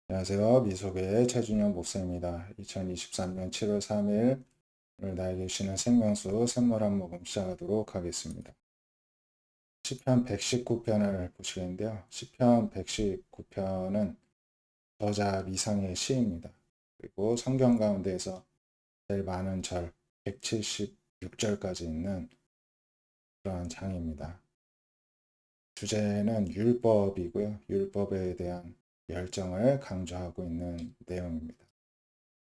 안녕하세요. 미소교의 최준영 목사입니다. 2023년 7월 3일 오늘 나에게 주시는 생명수 샘물 한 모금 시작하도록 하겠습니다. 시편 119편을 보시겠는데요. 시편 119편은 저자 미상의 시입니다. 그리고 성경 가운데에서 제일 많은 절 176절까지 있는 그러한 장입니다. 주제는 율법이고요. 율법에 대한 열정을 강조하고 있는 내용입니다.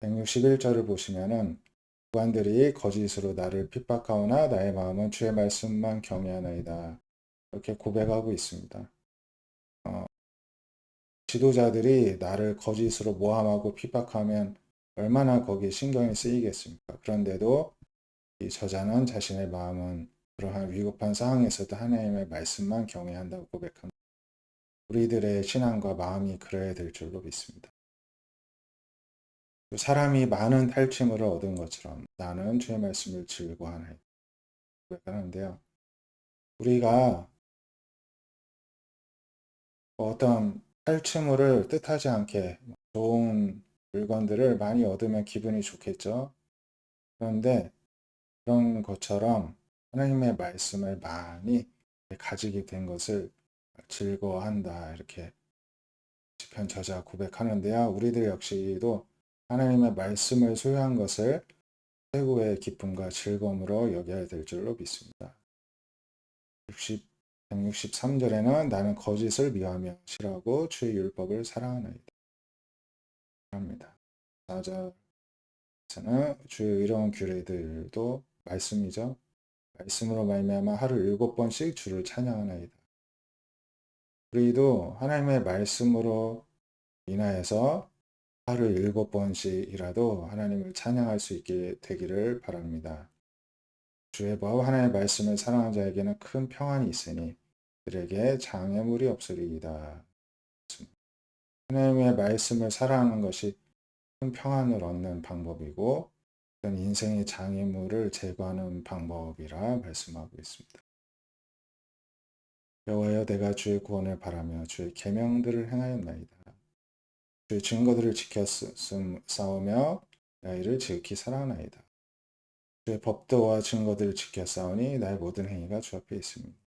161절을 보시면은 구관들이 거짓으로 나를 핍박하오나 나의 마음은 주의 말씀만 경외하나이다. 이렇게 고백하고 있습니다. 지도자들이 나를 거짓으로 모함하고 핍박하면 얼마나 거기에 신경이 쓰이겠습니까? 그런데도 이 저자는 자신의 마음은 그러한 위급한 상황에서도 하나님의 말씀만 경외한다고 고백합니다. 우리들의 신앙과 마음이 그래야 될 줄로 믿습니다. 사람이 많은 탈취물을 얻은 것처럼 나는 주의 말씀을 즐거워하나이다. 고백하는데요. 우리가 어떤 탈취물을 뜻하지 않게 좋은 물건들을 많이 얻으면 기분이 좋겠죠. 그런데 그런 것처럼 하나님의 말씀을 많이 가지게 된 것을 즐거워한다. 이렇게 시편 저자 고백하는데요. 우리들 역시도 하나님의 말씀을 소유한 것을 최고의 기쁨과 즐거움으로 여겨야 될 줄로 믿습니다. 163절에는 나는 거짓을 미워하며 싫어하고 주의 율법을 사랑하나이다. 합니다. 4절에서는 주의 의로운 규례들도 말씀이죠. 말씀으로 말미암아 하루 7번씩 주를 찬양하나이다. 우리도 하나님의 말씀으로 인하여서 하루 7번씩이라도 하나님을 찬양할 수 있게 되기를 바랍니다. 주의 법 하나님의 말씀을 사랑하는 자에게는 큰 평안이 있으니 그들에게 장애물이 없으리이다. 하나님의 말씀을 사랑하는 것이 큰 평안을 얻는 방법이고 그런 인생의 장애물을 제거하는 방법이라 말씀하고 있습니다. 여호와여 내가 주의 구원을 바라며 주의 계명들을 행하였나이다. 주의 증거들을 지켜 싸우며 나의 이를 지극히 사랑하나이다. 주의 법도와 증거들을 지켜 싸우니 나의 모든 행위가 주 앞에 있습니다.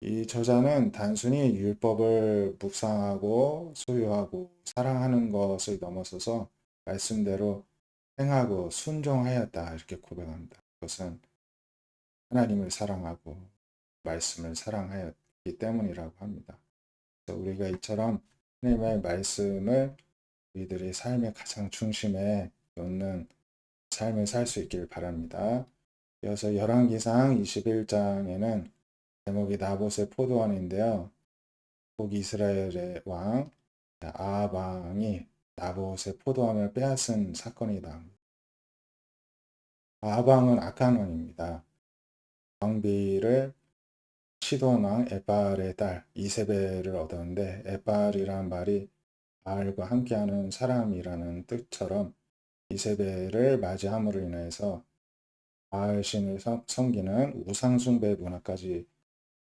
이 저자는 단순히 율법을 묵상하고 소유하고 사랑하는 것을 넘어서서 말씀대로 행하고 순종하였다 이렇게 고백합니다. 그것은 하나님을 사랑하고 말씀을 사랑하였기 때문이라고 합니다. 그래서 우리가 이처럼 하나님의 말씀을 우리들의 삶의 가장 중심에 놓는 삶을 살 수 있길 바랍니다. 이어서 열왕기상 21장에는 제목이 나봇의 포도원인데요. 북이스라엘의 왕 아합 왕이 나봇의 포도원을 빼앗은 사건이다. 아합 왕은 악한 왕입니다. 왕비를 시돈 왕 에발의 딸 이세벨을 얻었는데 에발이란 말이 바알과 함께하는 사람이라는 뜻처럼 이세벨을 맞이함으로 인해서 바알 신을 섬기는 우상숭배 문화까지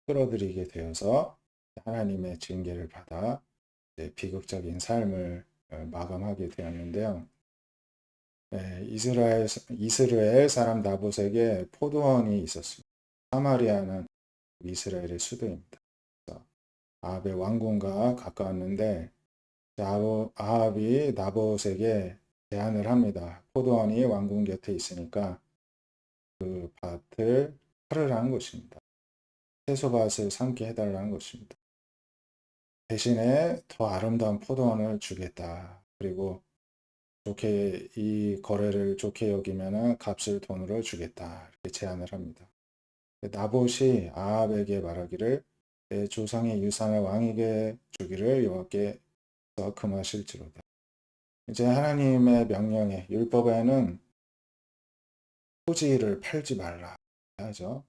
끌어들이게 되어서 하나님의 징계를 받아 비극적인 삶을 마감하게 되었는데요. 이스라엘 사람 나봇에게 포도원이 있었습니다. 사마리아는 이스라엘의 수도입니다. 아합의 왕궁과 가까웠는데 아합이 나봇에게 제안을 합니다. 포도원이 왕궁 곁에 있으니까 그 밭을 팔으라는 것입니다. 채소밭을 삼게 해달라는 것입니다. 대신에 더 아름다운 포도원을 주겠다. 그리고 이 거래를 좋게 여기면은 값을 돈으로 주겠다. 이렇게 제안을 합니다. 나봇이 아합에게 말하기를 내 조상의 유산을 왕에게 주기를 여호와께서 금하실지로다. 이제 하나님의 명령에 율법에는 토지를 팔지 말라 하죠.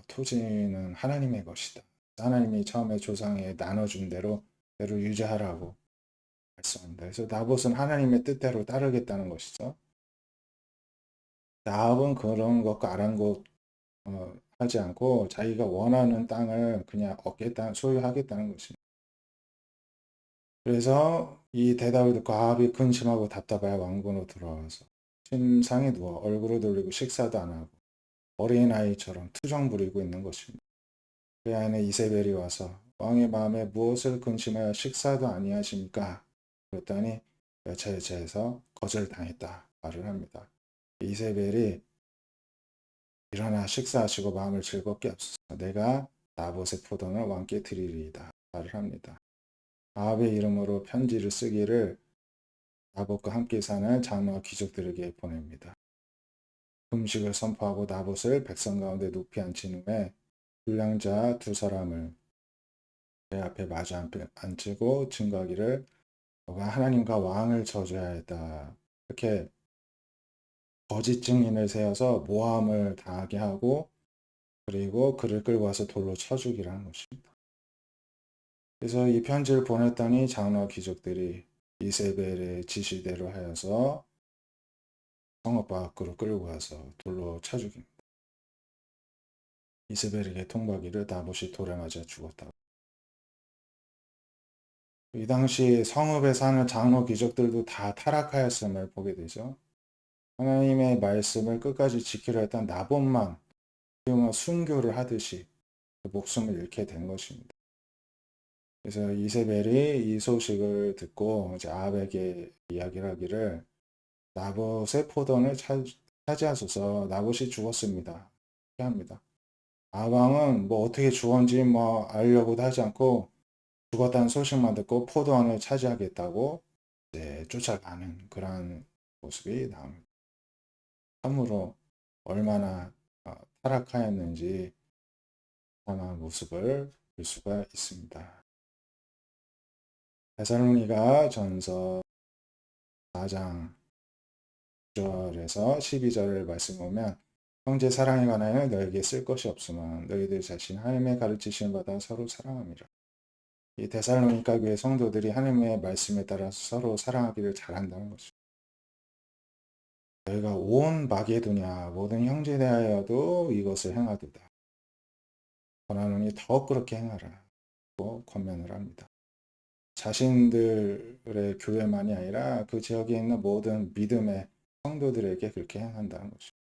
토지는 하나님의 것이다. 하나님이 처음에 조상에 나눠준 대로 유지하라고 말씀합니다. 그래서 나봇은 하나님의 뜻대로 따르겠다는 것이죠. 나합은 그런 것과 아랑곳 하지 않고 자기가 원하는 땅을 그냥 소유하겠다는 것입니다. 그래서 이 대답을 듣고 아합이 근심하고 답답하여 왕궁으로 돌아와서 침상에 누워 얼굴을 돌리고 식사도 안 하고 어린아이처럼 투정 부리고 있는 것입니다. 그 안에 이세벨이 와서 왕의 마음에 무엇을 근심하여 식사도 아니하십니까? 그랬더니 여차여차해서 거절당했다 말을 합니다. 이세벨이 일어나 식사하시고 마음을 즐겁게 합소서. 내가 나봇의 포도는 왕께 드리리이다 말을 합니다. 아합의 이름으로 편지를 쓰기를 나봇과 함께 사는 장로와 귀족들에게 보냅니다. 금식을 선포하고 나봇을 백성 가운데 높이 앉힌 후에 불량자 두 사람을 내 앞에 마주 앉히고 증거하기를 너가 하나님과 왕을 저주해야 했다. 이렇게 거짓 증인을 세워서 모함을 당하게 하고 그리고 그를 끌고 와서 돌로 쳐 죽이라 는 것입니다. 그래서 이 편지를 보냈더니 장로와 귀족들이 이세벨의 지시대로 하여서 성읍 밖으로 끌고 와서 돌로 쳐 죽입니다. 이세벨에게 통보하기를 나봇이 돌에 맞아 죽었다. 이 당시 성읍에 사는 장로 귀족들도 다 타락하였음을 보게 되죠. 하나님의 말씀을 끝까지 지키려 했던 나봇만 순교를 하듯이 목숨을 잃게 된 것입니다. 그래서 이세벨이 이 소식을 듣고 이제 아합에게 이야기를 하기를 나봇의 포도원을 차지하소서. 나봇이 죽었습니다. 이렇게 합니다. 아방은 뭐 어떻게 죽었는지 뭐 알려고도 하지 않고 죽었다는 소식만 듣고 포도원을 차지하겠다고 이제 쫓아가는 그런 모습이 나옵니다. 참으로 얼마나 타락하였는지 하나의 모습을 볼 수가 있습니다. 데살로니가 전서 4장 9절에서 12절을 말씀 보면 형제 사랑에 관하여 너에게 쓸 것이 없으면 너희들 자신 하나님의 가르치심을 받아 서로 사랑함이라. 이 데살로니가 교회 성도들이 하나님의 말씀에 따라서 서로 사랑하기를 잘한다는 것입니다. 너희가 온 마게도냐 모든 형제 대하여도 이것을 행하도다. 권하노니 더 그렇게 행하라고 권면을 합니다. 자신들의 교회만이 아니라 그 지역에 있는 모든 믿음의 성도들에게 그렇게 행한다는 것입니다.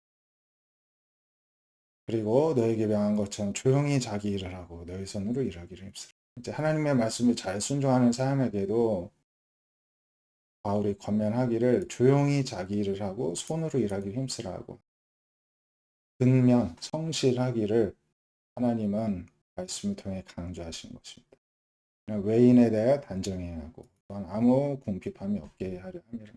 그리고 너에게 명한 것처럼 조용히 자기 일을 하고 너희 손으로 일하기를 힘쓰라. 이제 하나님의 말씀을 잘 순종하는 사람에게도 바울이 권면하기를 조용히 자기 일을 하고 손으로 일하기를 힘쓰라고. 근면 성실하기를 하나님은 말씀을 통해 강조하신 것입니다. 외인에 대해 단정해야 하고 또한 아무 궁핍함이 없게 하려 함이라.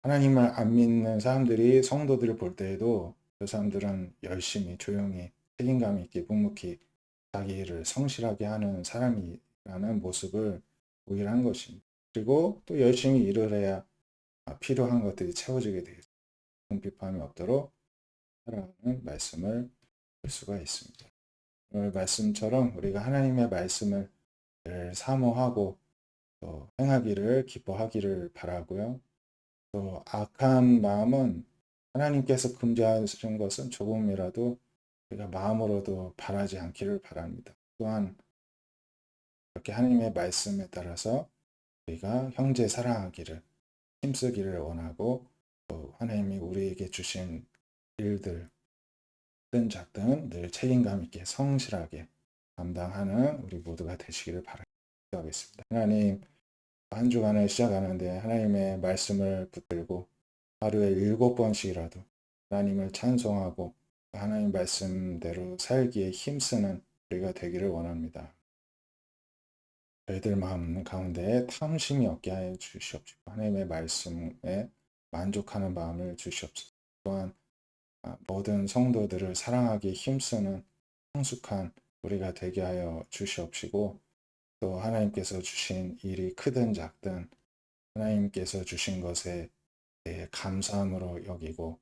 하나님을 안 믿는 사람들이 성도들을 볼 때에도 그 사람들은 열심히 조용히 책임감 있게 묵묵히 자기 일을 성실하게 하는 사람이라는 모습을 보이게 한 것입니다. 그리고 또 열심히 일을 해야 필요한 것들이 채워지게 되겠죠. 궁핍함이 없도록 하라는 말씀을 볼 수가 있습니다. 오늘 말씀처럼 우리가 하나님의 말씀을 늘 사모하고 또 행하기를 기뻐하기를 바라고요. 또 악한 마음은 하나님께서 금지하신 것은 조금이라도 우리가 마음으로도 바라지 않기를 바랍니다. 또한 이렇게 하나님의 말씀에 따라서 우리가 형제 사랑하기를 힘쓰기를 원하고 또 하나님이 우리에게 주신 일들 큰 작든 늘 책임감 있게 성실하게 감당하는 우리 모두가 되시기를 바라겠습니다. 하나님 한 주간을 시작하는데 하나님의 말씀을 붙들고 하루에 7번씩이라도 하나님을 찬송하고 하나님 말씀대로 살기에 힘쓰는 우리가 되기를 원합니다. 저희들 마음 가운데 탐심이 없게 하여 주시옵시고 하나님의 말씀에 만족하는 마음을 주시옵소서. 또한 모든 성도들을 사랑하기 힘쓰는 성숙한 우리가 되게 하여 주시옵시고 또 하나님께서 주신 일이 크든 작든 하나님께서 주신 것에 대해 감사함으로 여기고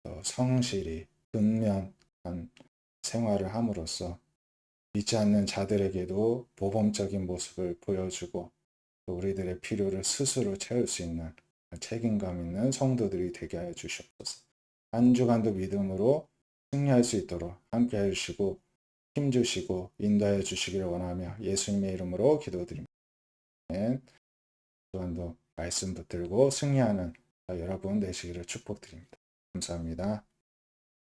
또 성실히 근면한 생활을 함으로써 믿지 않는 자들에게도 모범적인 모습을 보여주고 또 우리들의 필요를 스스로 채울 수 있는 책임감 있는 성도들이 되게 하여 주시옵소서. 한 주간도 믿음으로 승리할 수 있도록 함께 해주시고 힘주시고 인도하여 주시기를 원하며 예수님의 이름으로 기도드립니다. 또한도 말씀 붙들고 승리하는 여러분 되시기를 축복드립니다. 감사합니다.